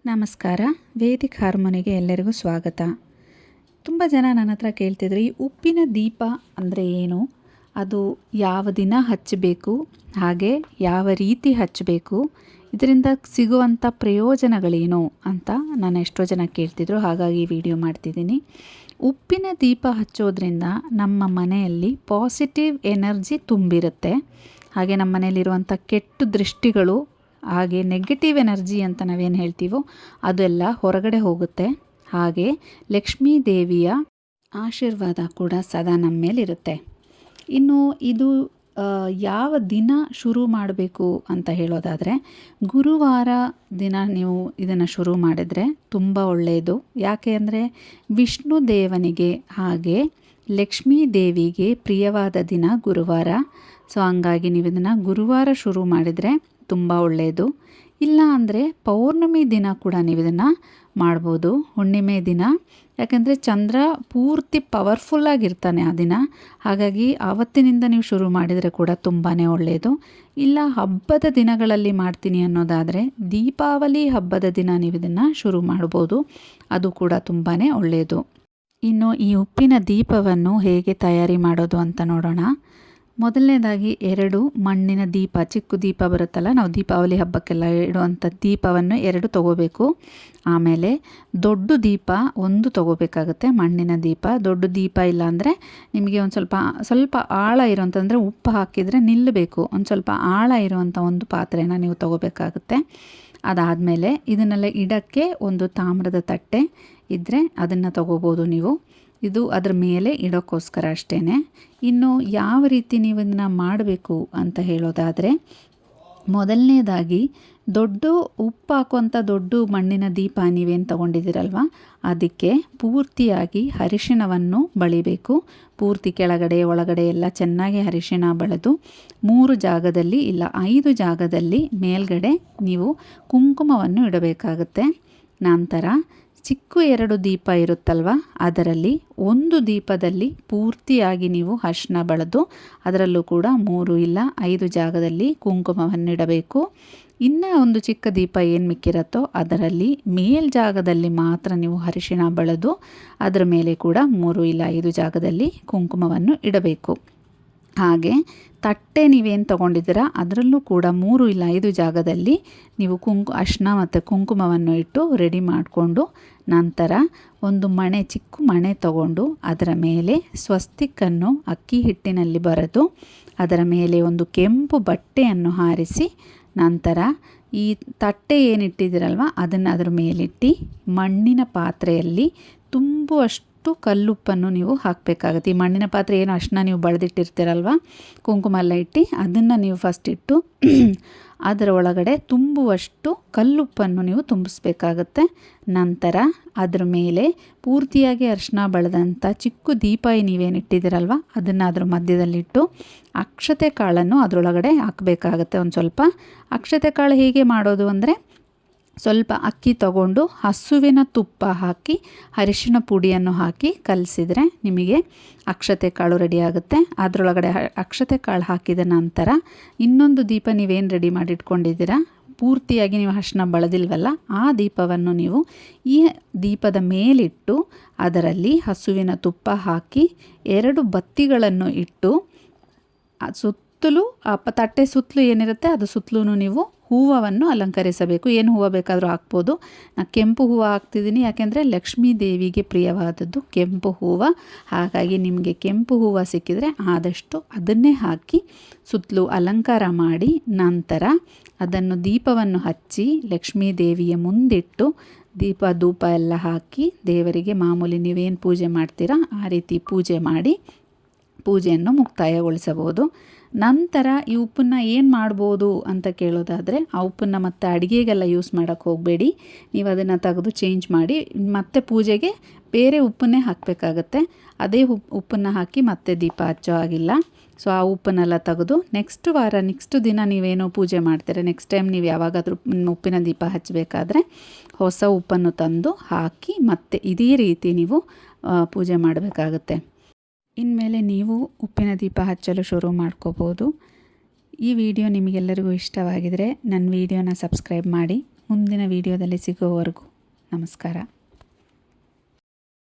ನಮಸ್ಕಾರ. ವೇದಿಕ್ ಹಾರ್ಮೋನಿಗೆ ಎಲ್ಲರಿಗೂ ಸ್ವಾಗತ. ತುಂಬ ಜನ ನನ್ನ ಹತ್ರ ಕೇಳ್ತಿದ್ರು, ಈ ಉಪ್ಪಿನ ದೀಪ ಅಂದರೆ ಏನು, ಅದು ಯಾವ ದಿನ ಹಚ್ಚಬೇಕು, ಹಾಗೆ ಯಾವ ರೀತಿ ಹಚ್ಚಬೇಕು, ಇದರಿಂದ ಸಿಗುವಂಥ ಪ್ರಯೋಜನಗಳೇನು ಅಂತ ನಾನು ಎಷ್ಟೋ ಜನ ಕೇಳ್ತಿದ್ರು. ಹಾಗಾಗಿ ಈ ವಿಡಿಯೋ ಮಾಡ್ತಿದ್ದೀನಿ. ಉಪ್ಪಿನ ದೀಪ ಹಚ್ಚೋದ್ರಿಂದ ನಮ್ಮ ಮನೆಯಲ್ಲಿ ಪಾಸಿಟಿವ್ ಎನರ್ಜಿ ತುಂಬಿರುತ್ತೆ. ಹಾಗೆ ನಮ್ಮ ಮನೆಯಲ್ಲಿರುವಂಥ ಕೆಟ್ಟ ದೃಷ್ಟಿಗಳು, ಹಾಗೆ ನೆಗೆಟಿವ್ ಎನರ್ಜಿ ಅಂತ ನಾವೇನು ಹೇಳ್ತೀವೋ ಅದೆಲ್ಲ ಹೊರಗಡೆ ಹೋಗುತ್ತೆ. ಹಾಗೆ ಲಕ್ಷ್ಮೀ ದೇವಿಯ ಆಶೀರ್ವಾದ ಕೂಡ ಸದಾ ನಮ್ಮ ಮೇಲಿರುತ್ತೆ. ಇನ್ನು ಇದು ಯಾವ ದಿನ ಶುರು ಮಾಡಬೇಕು ಅಂತ ಹೇಳೋದಾದರೆ, ಗುರುವಾರ ದಿನ ನೀವು ಇದನ್ನು ಶುರು ಮಾಡಿದರೆ ತುಂಬ ಒಳ್ಳೆಯದು. ಯಾಕೆ ಅಂದರೆ ವಿಷ್ಣು ದೇವನಿಗೆ ಹಾಗೆ ಲಕ್ಷ್ಮೀ ದೇವಿಗೆ ಪ್ರಿಯವಾದ ದಿನ ಗುರುವಾರ. ಸೊ ಹಂಗಾಗಿ ನೀವು ಇದನ್ನು ಗುರುವಾರ ಶುರು ಮಾಡಿದರೆ ತುಂಬ ಒಳ್ಳೆಯದು. ಇಲ್ಲ ಅಂದರೆ ಪೌರ್ಣಮಿ ದಿನ ಕೂಡ ನೀವು ಇದನ್ನು ಮಾಡ್ಬೋದು, ಹುಣ್ಣಿಮೆ ದಿನ. ಯಾಕೆಂದರೆ ಚಂದ್ರ ಪೂರ್ತಿ ಪವರ್ಫುಲ್ಲಾಗಿರ್ತಾನೆ ಆ ದಿನ. ಹಾಗಾಗಿ ಆವತ್ತಿನಿಂದ ನೀವು ಶುರು ಮಾಡಿದರೆ ಕೂಡ ತುಂಬಾ ಒಳ್ಳೆಯದು. ಇಲ್ಲ ಹಬ್ಬದ ದಿನಗಳಲ್ಲಿ ಮಾಡ್ತೀನಿ ಅನ್ನೋದಾದರೆ ದೀಪಾವಳಿ ಹಬ್ಬದ ದಿನ ನೀವು ಇದನ್ನು ಶುರು ಮಾಡ್ಬೋದು, ಅದು ಕೂಡ ತುಂಬಾ ಒಳ್ಳೆಯದು. ಇನ್ನು ಈ ಉಪ್ಪಿನ ದೀಪವನ್ನು ಹೇಗೆ ತಯಾರಿ ಮಾಡೋದು ಅಂತ ನೋಡೋಣ. ಮೊದಲನೇದಾಗಿ 2 ಮಣ್ಣಿನ ದೀಪ, ಚಿಕ್ಕ ದೀಪ ಬರುತ್ತಲ್ಲ, ನಾವು ದೀಪಾವಳಿ ಹಬ್ಬಕ್ಕೆಲ್ಲ ಇಡುವಂಥ ದೀಪವನ್ನು 2 ತೊಗೋಬೇಕು. ಆಮೇಲೆ ದೊಡ್ಡ ದೀಪ 1 ತೊಗೋಬೇಕಾಗುತ್ತೆ, ಮಣ್ಣಿನ ದೀಪ. ದೊಡ್ಡ ದೀಪ ಇಲ್ಲ ಅಂದರೆ ನಿಮಗೆ ಒಂದು ಸ್ವಲ್ಪ ಆಳ ಇರೋಂಥಂದರೆ ಉಪ್ಪು ಹಾಕಿದರೆ ನಿಲ್ಲಬೇಕು, ಒಂದು ಸ್ವಲ್ಪ ಆಳ ಇರುವಂಥ ಒಂದು ಪಾತ್ರೆನ ನೀವು ತೊಗೋಬೇಕಾಗುತ್ತೆ. ಅದಾದಮೇಲೆ ಇದನ್ನೆಲ್ಲ ಇಡೋಕ್ಕೆ ಒಂದು ತಾಮ್ರದ ತಟ್ಟೆ ಇದ್ದರೆ ಅದನ್ನು ತೊಗೋಬೋದು ನೀವು. ಇದು ಅದರ ಮೇಲೆ ಇಡೋಕ್ಕೋಸ್ಕರ ಅಷ್ಟೇ. ಇನ್ನು ಯಾವ ರೀತಿ ನೀವು ಇದನ್ನು ಮಾಡಬೇಕು ಅಂತ ಹೇಳೋದಾದರೆ, ಮೊದಲನೇದಾಗಿ ದೊಡ್ಡ ಉಪ್ಪು ಹಾಕುವಂಥ ದೊಡ್ಡ ಮಣ್ಣಿನ ದೀಪ ನೀವೇನು ತೊಗೊಂಡಿದ್ದೀರಲ್ವ, ಅದಕ್ಕೆ ಪೂರ್ತಿಯಾಗಿ ಅರಿಶಿಣವನ್ನು ಬಳಿಬೇಕು. ಪೂರ್ತಿ ಕೆಳಗಡೆ ಒಳಗಡೆ ಎಲ್ಲ ಚೆನ್ನಾಗಿ ಅರಿಶಿಣ ಬಳಿದು 3 ಜಾಗದಲ್ಲಿ ಇಲ್ಲ 5 ಜಾಗದಲ್ಲಿ ಮೇಲ್ಗಡೆ ನೀವು ಕುಂಕುಮವನ್ನು ಇಡಬೇಕಾಗುತ್ತೆ. ನಂತರ ಚಿಕ್ಕ 2 ದೀಪ ಇರುತ್ತಲ್ವ, ಅದರಲ್ಲಿ ಒಂದು ದೀಪದಲ್ಲಿ ಪೂರ್ತಿಯಾಗಿ ನೀವು ಅರಿಶಿಣ ಬಳಿದು ಅದರಲ್ಲೂ ಕೂಡ 3 ಇಲ್ಲ 5 ಜಾಗದಲ್ಲಿ ಕುಂಕುಮವನ್ನು ಇಡಬೇಕು. ಇನ್ನು ಒಂದು ಚಿಕ್ಕ ದೀಪ ಏನು ಮಿಕ್ಕಿರುತ್ತೋ ಅದರಲ್ಲಿ ಮೇಲ್ಜಾಗದಲ್ಲಿ ಮಾತ್ರ ನೀವು ಅರಿಶಿಣ ಬಳಿದು ಅದರ ಮೇಲೆ ಕೂಡ 3 ಇಲ್ಲ 5 ಜಾಗದಲ್ಲಿ ಕುಂಕುಮವನ್ನು ಇಡಬೇಕು. ಹಾಗೆ ತಟ್ಟೆ ನೀವೇನು ತೊಗೊಂಡಿದ್ದೀರಾ ಅದರಲ್ಲೂ ಕೂಡ 3 ಇಲ್ಲ 5 ಜಾಗದಲ್ಲಿ ನೀವು ಅರಿಶಿಣ ಮತ್ತು ಕುಂಕುಮವನ್ನು ಇಟ್ಟು ರೆಡಿ ಮಾಡಿಕೊಂಡು, ನಂತರ ಒಂದು ಚಿಕ್ಕ ಮಣೆ ತಗೊಂಡು ಅದರ ಮೇಲೆ ಸ್ವಸ್ತಿಕನ್ನು ಅಕ್ಕಿ ಹಿಟ್ಟಿನಲ್ಲಿ ಬರೆದು ಅದರ ಮೇಲೆ ಒಂದು ಕೆಂಪು ಬಟ್ಟೆಯನ್ನು ಹಾರಿಸಿ, ನಂತರ ಈ ತಟ್ಟೆ ಏನಿಟ್ಟಿದ್ದೀರಲ್ವ ಅದನ್ನು ಅದರ ಮೇಲಿಟ್ಟು ಮಣ್ಣಿನ ಪಾತ್ರೆಯಲ್ಲಿ ತುಂಬುವಷ್ಟು ಕಲ್ಲುಪ್ಪನ್ನು ನೀವು ಹಾಕಬೇಕಾಗುತ್ತೆ. ಈ ಮಣ್ಣಿನ ಪಾತ್ರೆ ಏನು ಅರಿಶಿಣ ನೀವು ಬಳೆದಿಟ್ಟಿರ್ತೀರಲ್ವ, ಕುಂಕುಮ ಎಲ್ಲ ಇಟ್ಟು ಅದನ್ನು ನೀವು ಫಸ್ಟ್ ಇಟ್ಟು ಅದರ ಒಳಗಡೆ ತುಂಬುವಷ್ಟು ಕಲ್ಲುಪ್ಪನ್ನು ನೀವು ತುಂಬಿಸ್ಬೇಕಾಗತ್ತೆ. ನಂತರ ಅದರ ಮೇಲೆ ಪೂರ್ತಿಯಾಗಿ ಅರಿಶಿಣ ಬಳೆದಂಥ ಚಿಕ್ಕ ದೀಪ ನೀವೇನು ಇಟ್ಟಿದ್ದೀರಲ್ವ ಅದನ್ನು ಅದರ ಮಧ್ಯದಲ್ಲಿಟ್ಟು ಅಕ್ಷತೆ ಕಾಳನ್ನು ಅದರೊಳಗಡೆ ಹಾಕಬೇಕಾಗತ್ತೆ. ಒಂದು ಸ್ವಲ್ಪ ಅಕ್ಷತೆ ಕಾಳು ಹೇಗೆ ಮಾಡೋದು ಅಂದರೆ, ಸ್ವಲ್ಪ ಅಕ್ಕಿ ತಗೊಂಡು ಹಸುವಿನ ತುಪ್ಪ ಹಾಕಿ ಅರಿಶಿಣ ಪುಡಿಯನ್ನು ಹಾಕಿ ಕಲಸಿದರೆ ನಿಮಗೆ ಅಕ್ಷತೆ ಕಾಳು ರೆಡಿ ಆಗುತ್ತೆ. ಅದರೊಳಗಡೆ ಅಕ್ಷತೆ ಕಾಳು ಹಾಕಿದ ನಂತರ ಇನ್ನೊಂದು ದೀಪ ನೀವೇನು ರೆಡಿ ಮಾಡಿ ಇಟ್ಕೊಂಡಿದ್ದೀರಾ, ಪೂರ್ತಿಯಾಗಿ ನೀವು ಅರಿಶಿಣ ಬಳದಿಲ್ವಲ್ಲ ಆ ದೀಪವನ್ನು ನೀವು ಈ ದೀಪದ ಮೇಲಿಟ್ಟು ಅದರಲ್ಲಿ ಹಸುವಿನ ತುಪ್ಪ ಹಾಕಿ 2 ಬತ್ತಿಗಳನ್ನು ಇಟ್ಟು ಸುತ್ತಲೂ ತಟ್ಟೆ ಸುತ್ತಲೂ ಏನಿರುತ್ತೆ ಅದು ಸುತ್ತಲೂ ನೀವು ಹೂವನ್ನು ಅಲಂಕರಿಸಬೇಕು. ಏನು ಹೂವು ಬೇಕಾದರೂ ಹಾಕ್ಬೋದು. ನಾನು ಕೆಂಪು ಹೂವು ಹಾಕ್ತಿದ್ದೀನಿ, ಯಾಕೆಂದರೆ ಲಕ್ಷ್ಮೀ ದೇವಿಗೆ ಪ್ರಿಯವಾದದ್ದು ಕೆಂಪು ಹೂವು. ಹಾಗಾಗಿ ನಿಮಗೆ ಕೆಂಪು ಹೂವು ಸಿಕ್ಕಿದರೆ ಆದಷ್ಟು ಅದನ್ನೇ ಹಾಕಿ ಸುತ್ತಲೂ ಅಲಂಕಾರ ಮಾಡಿ, ನಂತರ ಅದನ್ನು ದೀಪವನ್ನು ಹಚ್ಚಿ ಲಕ್ಷ್ಮೀ ದೇವಿಯ ಮುಂದಿಟ್ಟು ದೀಪ ಧೂಪ ಎಲ್ಲ ಹಾಕಿ ದೇವರಿಗೆ ಮಾಮೂಲಿ ನೀವೇನು ಪೂಜೆ ಮಾಡ್ತೀರಾ ಆ ರೀತಿ ಪೂಜೆ ಮಾಡಿ ಪೂಜೆಯನ್ನು ಮುಕ್ತಾಯಗೊಳಿಸಬಹುದು. ನಂತರ ಈ ಉಪ್ಪನ್ನು ಏನು ಮಾಡ್ಬೋದು ಅಂತ ಕೇಳೋದಾದರೆ, ಆ ಉಪ್ಪನ್ನು ಮತ್ತೆ ಅಡುಗೆಗೆಲ್ಲ ಯೂಸ್ ಮಾಡೋಕ್ಕೆ ಹೋಗಬೇಡಿ. ನೀವು ಅದನ್ನು ತೆಗೆದು ಚೇಂಜ್ ಮಾಡಿ ಮತ್ತೆ ಪೂಜೆಗೆ ಬೇರೆ ಉಪ್ಪನ್ನೇ ಹಾಕಬೇಕಾಗತ್ತೆ. ಅದೇ ಉಪ್ಪನ್ನು ಹಾಕಿ ಮತ್ತೆ ದೀಪ ಹಚ್ಚೋ ಆಗಿಲ್ಲ. ಸೊ ಆ ಉಪ್ಪನ್ನೆಲ್ಲ ತೆಗೆದು ನೆಕ್ಸ್ಟ್ ದಿನ ನೀವೇನೋ ಪೂಜೆ ಮಾಡ್ತೀರ, ನೆಕ್ಸ್ಟ್ ಟೈಮ್ ನೀವು ಯಾವಾಗಾದರೂ ಉಪ್ಪಿನ ದೀಪ ಹಚ್ಚಬೇಕಾದ್ರೆ ಹೊಸ ಉಪ್ಪನ್ನು ತಂದು ಹಾಕಿ ಮತ್ತೆ ಇದೇ ರೀತಿ ನೀವು ಪೂಜೆ ಮಾಡಬೇಕಾಗತ್ತೆ. ಇನ್ಮೇಲೆ ನೀವು ಉಪ್ಪಿನ ದೀಪ ಹಚ್ಚಲು ಶುರು ಮಾಡ್ಕೋಬೋದು. ಈ ವಿಡಿಯೋ ನಿಮಗೆಲ್ಲರಿಗೂ ಇಷ್ಟವಾಗಿದರೆ ನನ್ನ ವಿಡಿಯೋನ ಸಬ್ಸ್ಕ್ರೈಬ್ ಮಾಡಿ. ಮುಂದಿನ ವಿಡಿಯೋದಲ್ಲಿ ಸಿಗೋವರೆಗೂ ನಮಸ್ಕಾರ.